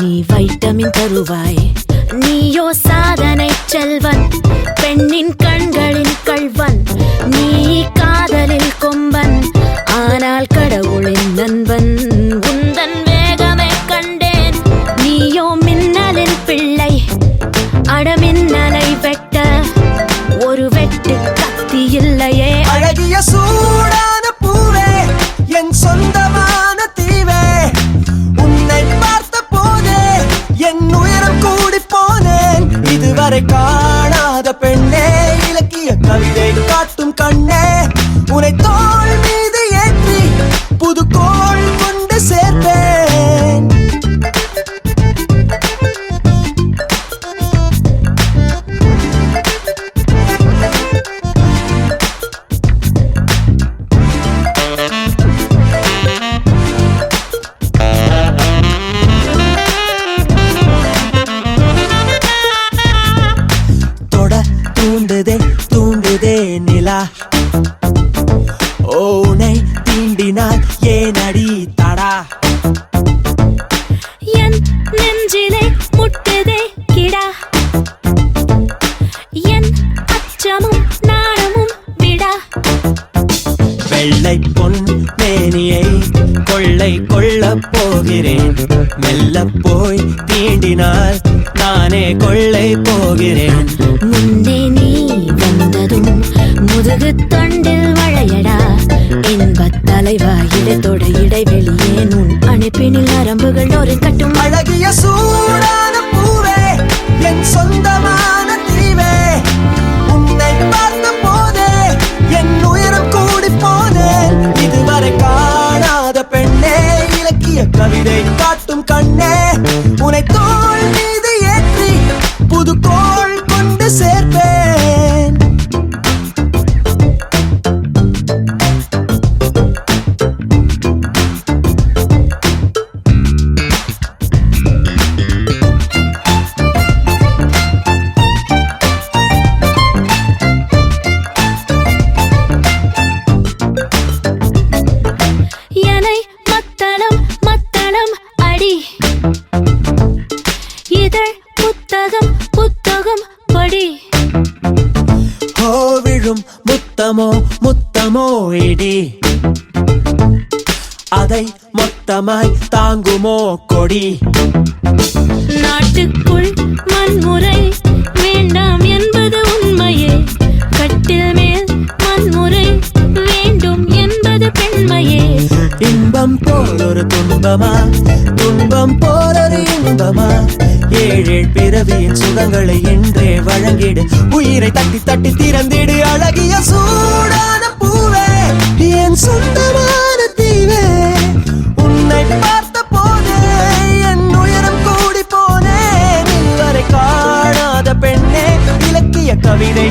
நீ வைட்டமின் தருவாய். நீயோ சாதனை செல்வன், பெண்ணின் கண்களின் கள்வன். நீ காதலில் கொம்பன், ஆனால் கடவுளின் நண்பன். உந்தன் வேகமே கண்டேன், நீயோ மின்னலின் பிள்ளை. அடமின்னலை வெட்ட ஒரு வெட்டு கத்தி இல்லையே. அழகிய சூடான பூவே, என் சொந்தமான தீவே. உன்னை பார்த்த போதே என் உயரம் கூடி போனேன். இதுவரை காணாத பெண்ணே, இலக்கிய கவிதை காட்டும் கண்ணே. உன்னை தோள் மீது ஏற்றி புது கோள் கொண்டு சேர்ப்பேன். தூண்டுதே தூண்டுதே நிலா, ஓனை தீண்டினால் ஏனடி தடா. என் நெஞ்சிலே முட்டுதே கிடா, என் அச்சமும் நாணமும் விடா. வெள்ளை பொன் மேனியை கொள்ளை கொள்ளப் போகிறேன். மெல்ல போய் தீண்டினால் நானே கொள்ளை போகிறேன். முன்னே நீ வந்ததும் முதுகு தொண்டில் வளையடா. இன்பத் தலைவா இடத்தோட இடைவெளியே, உன் அணைப்பினில் நரம்புகள் ஒரு கட்டும். அழகிய சூடான பூவே, என் சொந்தமான தீவே. உன்னை பார்த்த போதே என் உயரம் கூடி போனேன். இதுவரை காணாத பெண்ணே, இலக்கிய கவிதை காட்டும் கண்ணே. உன்னை தோள் மீது ஏற்றி புது கோள் கொண்டு சேர்ப்பேன். என்னை மத்தளம் மத்தளம் அடி, இதழ் புத்தகம் புத்தகம் படி. விழும் முத்தமோ முத்தமோ இடி, அதை மொத்தமாய் தாங்குமோ கொடி. நாட்டுக்குள் வன்முறை வேண்டாம் என்பது உண்மையே. கட்டில் மேல் வன்முறை வேண்டும் என்பது பெண்மையே. இன்பம் போல் ஒரு துன்பமா, துன்பம் போல் ஒரு இன்பமா. ஏழு பிறவியின் சுகங்களை இன்றே வழங்கிடு. உயிரை தட்டி தட்டி திறந்திடு. அழகிய சூடான பூவே, என் சொந்தமான தீவே. உன்னை பார்த்த போதே என் உயரம் கூடி போனேன். இதுவரை காணாத பெண்ணே, இலக்கிய கவிதை